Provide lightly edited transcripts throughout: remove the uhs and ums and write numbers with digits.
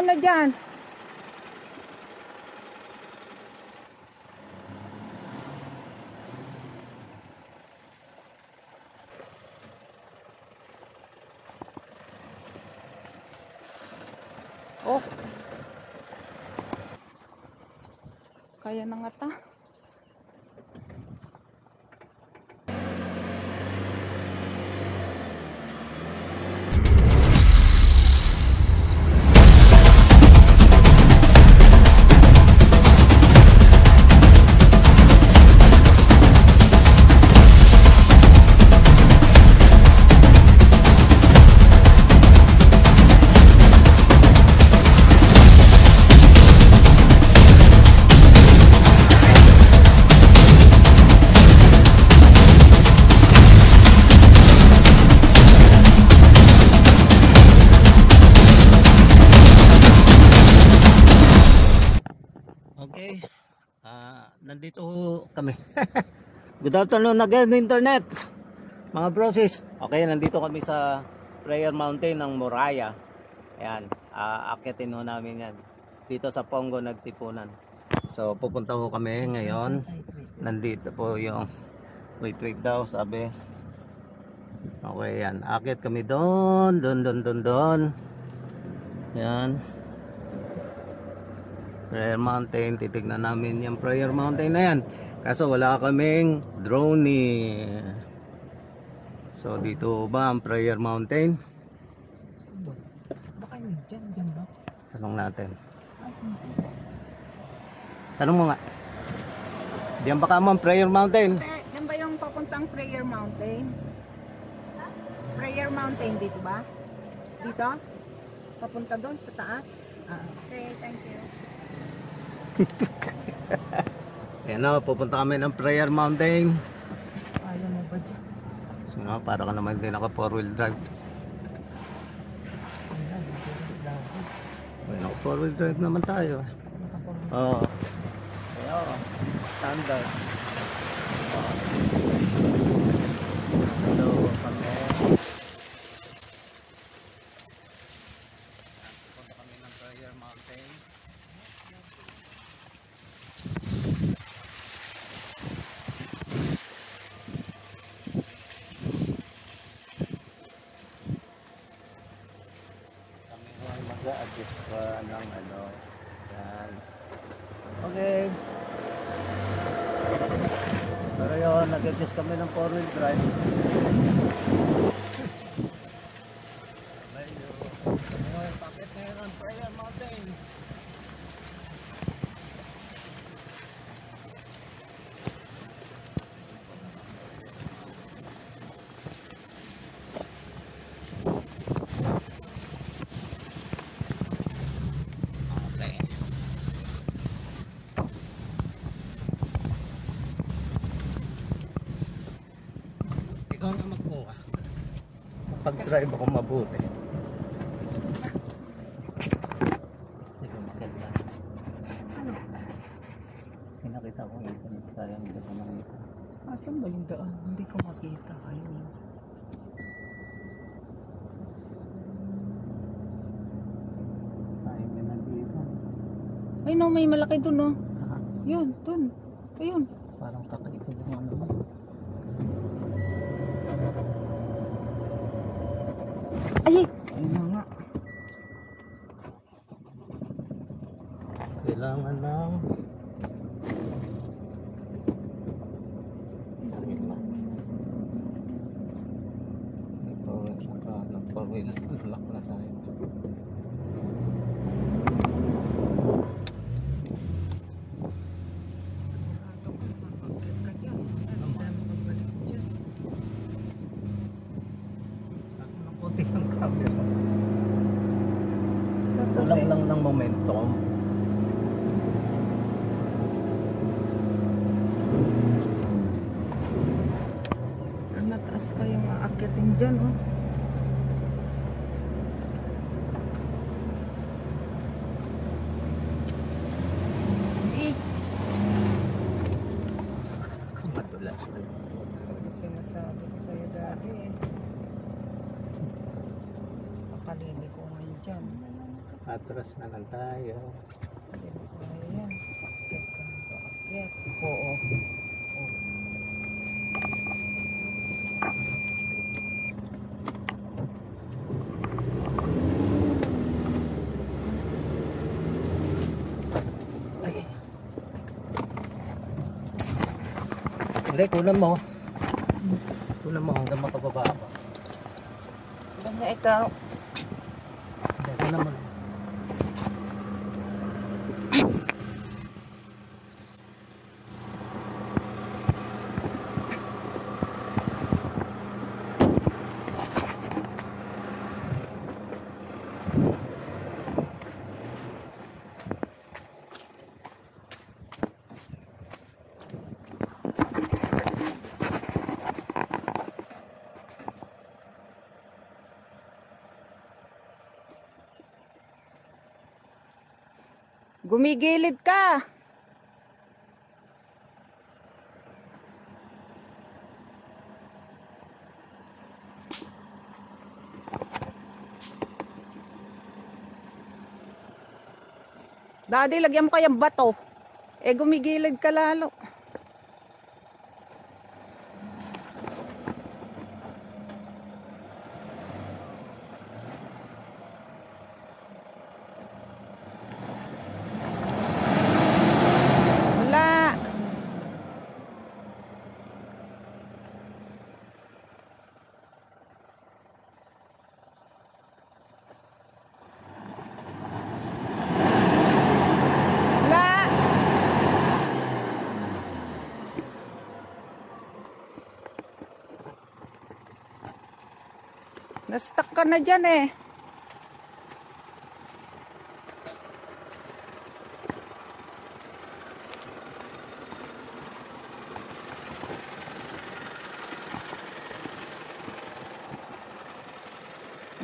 muna dyan. Oh. Kaya na nga ta. Okay, nandito kami. Good afternoon again, internet, mga brosis. Okay, nandito kami sa Prayer Mountain ng Moraya. Ayan, akitin ho namin yan dito sa Pongo Nagtipunan. So pupunta ho kami ngayon. Nandito po yung wait daw sabi. Okay, yan, akit kami doon. Yan, Prayer Mountain. Titignan namin yung Prayer Mountain na yan, kaso wala kaming drone eh. So dito ba ang Prayer Mountain? Baka yun dyan ba? Tanong natin. Tanong mo nga. Diyan ba ka ang Prayer Mountain? Yan ba yung papuntang Prayer Mountain? Prayer Mountain dito ba? Dito? Papunta doon sa taas? Okay, thank you. Ayan o, pupunta kami ng Prayer Mountain. Ayaw mo ba dyan? So, para ka naman din naka 4-wheel drive. Well, naka 4-wheel drive naman tayo. Oo. Ayan, standard. Hello, kami. Pupunta kami ng Prayer Mountain. Mag-a-adjust pa ng ano. Yan. Okay. Pero yun, nag-adjust kami ng 4-wheel drive. Ayun, pakit na yun ang Prayer Mountain. Ikaw na magkuha. Pag-drive ako mabuti. Ikaw maganda. Ano? Pinakita ko ito. Sayang hindi ko makita. Asan ba yung daan? Hindi ko makita. Ayun. Sayang din nandito. Ay no, may malaki dun no. Yun, dun. Ayun. Parang kakaiba lang naman. Ay! Ayun na nga. Kailangan lang nag-4-wheel lock na tayo. Kulang lang ng momentum. Mataas pa yung aakyatin dyan oh. Madulas pa yun. Sinasabi ko sa'yo dati eh. Pakalili ko ngayon dyan. Atras na lang tayo. Ayan. Akyat ka na to. Akyat. Oo. Oo. Ay. Hindi, kunan mo. Kunan mo hanggang makababa ako. Alam na ikaw. Hindi, kunan mo. Gumigilid ka. Daddy, lagyan mo kayang bato. Eh, gumigilid ka lalo. Wala. Wala. Na-stuck ka na dyan eh.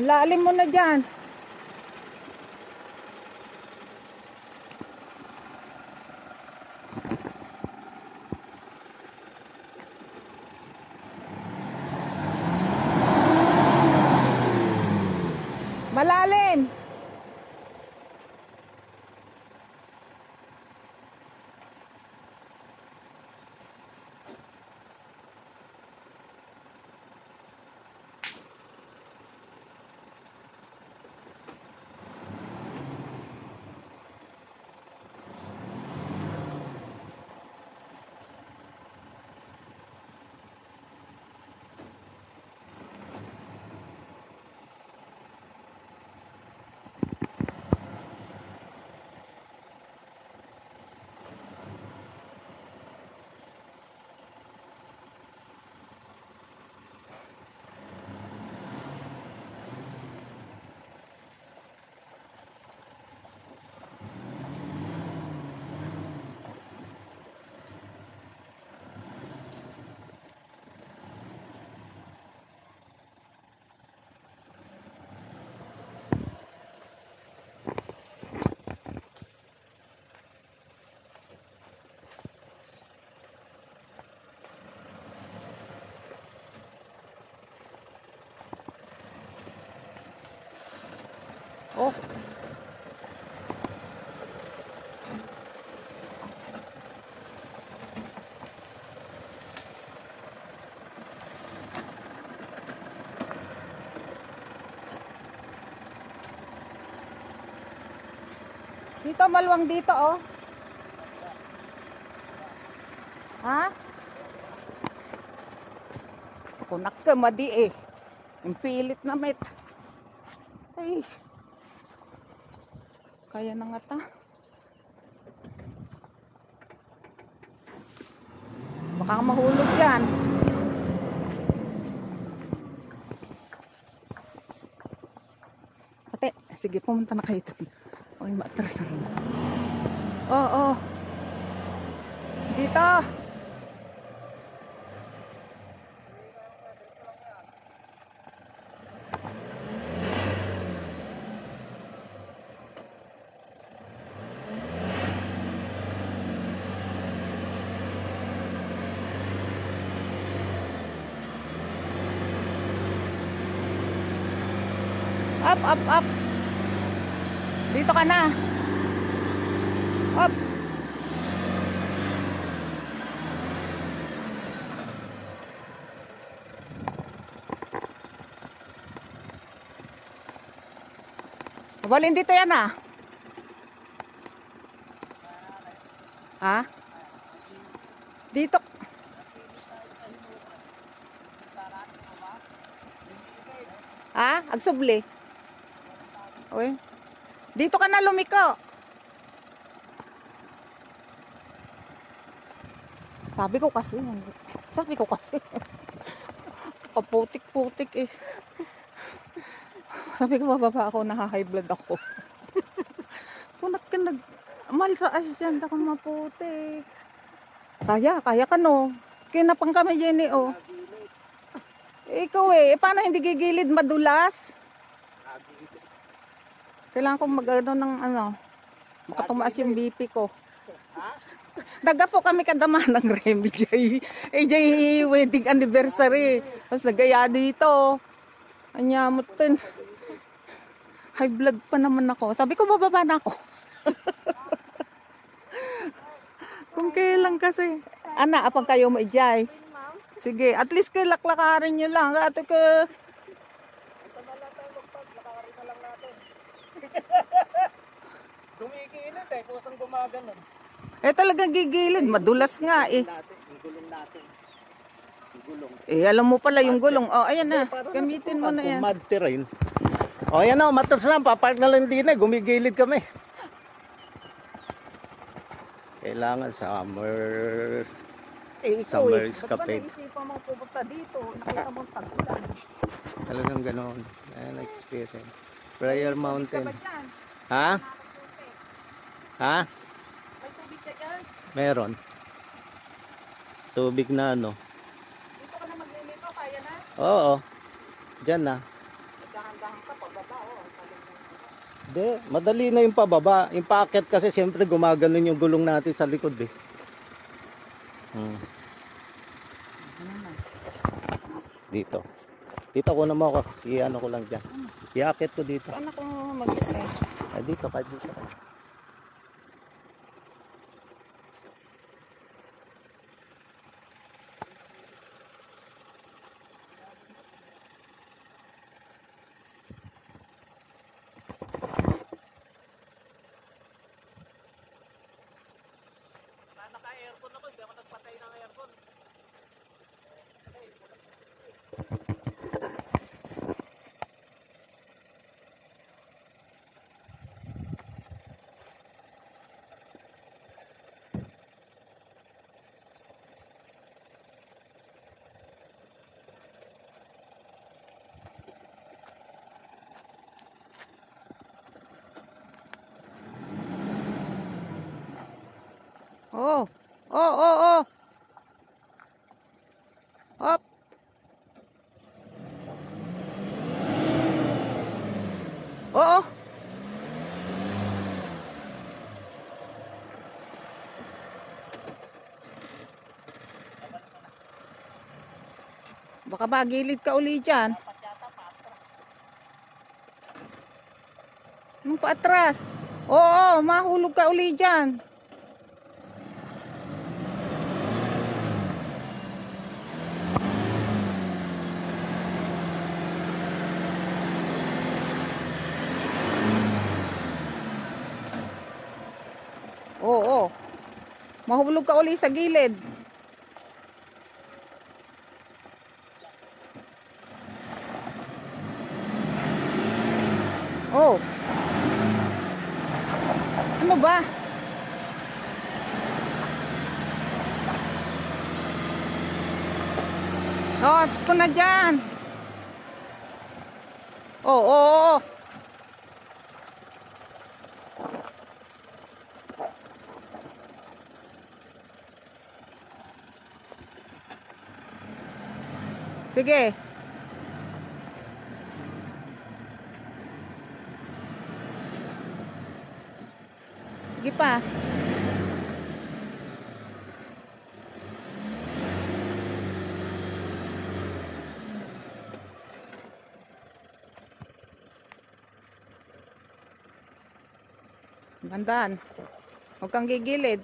Ang lalim mo na dyan. Malalim. Oh. Dito, maluwang dito, oh. Ha? Kunak ka, madi eh. Yung pilit na met. Ay. Kaya na nga ta. Baka mahulog yan. Ate, sige, pumunta na kayo doon. Okay, maatras na rin. Oo. Dito. Up, up, up. Dito ka na. Up. Walin dito yan ah. Ha? Dito. Ha? Agsubli. Uy. Dito ka na lumiko. Sabi ko kasi. Kaputik-putik eh. Sabi ko bababa ako, naka-high blood ako. Punat ka malraas dyan, ako maputik. Kaya ka no. Kinapang kami Jenny oh. Ikaw eh, paano hindi gigilid madulas? Kailangan kong mag-ano ng makatumaas yung BP ko. Daga po kami kadama ng Remy J. AJ wedding anniversary. Tapos nagaya dito. Anyamutin. High blood pa naman ako. Sabi ko bababa na ako. Kung kailan kasi. Ana, apang kayo maijay. Sige, at least laklakarin nyo lang. Ato ka. Dumigilid eh, kusang gumaganon. Eh talagang gigilid, madulas nga eh. Yung gulong natin. Yung gulong. Eh alam mo pala yung gulong. Oh, ayan na. Gamitin mo na yan. Mud terrain. Oh, ayan na, matos na. Papark na lang din eh. Gumigilid kami. Kailangan summer. Eh, Summer ba't ba escapade. naisipan mong pupunta dito? Nakita mong tagulan. Talagang ganoon. Ayan, experience. Prayer Mountain. Ka ba dyan? Ha? Ha? May tubig ka dyan? Meron. Tubig na ano. Dito ka na maglilito, kaya na? Oo. Diyan na. Dahan-dahan ka, pababa oh. Hindi, madali na yung pababa. Yung paakyat kasi siyempre gumaganon yung gulong natin sa likod eh. Dito. Dito ko naman ako. I-ano ko lang dyan. I-akyat ko dito. Saan ako mag-stay? Dito, kahit dito. Naka-aircon ako, hindi ako nagpatay ng aircon. Oh. Oh. Hop. Oo. Baka magilid ka uli dyan. Yung paatras. Oo, mahulog ka uli dyan. Oo. Mahulog ka uli sa gilid. Oh. Ano ba? Oh, gusto na dyan. Oo. Sige. Sige pa. Bandaan. Huwag kang gigilid.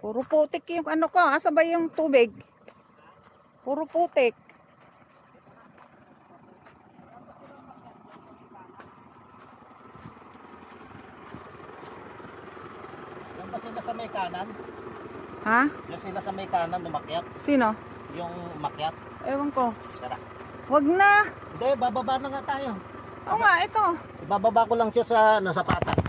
Puro putik yung ano ko. Asa ba yung tubig? Puro putik. Yan ba sila sa may kanan? Ha? Yan sila sa may kanan umakyat? Sino? Yung umakyat? Ewan ko. Tara. Wag na. Hindi, bababa na nga tayo. Oo nga, ito. Ibababa ko lang siya sa nasapatan.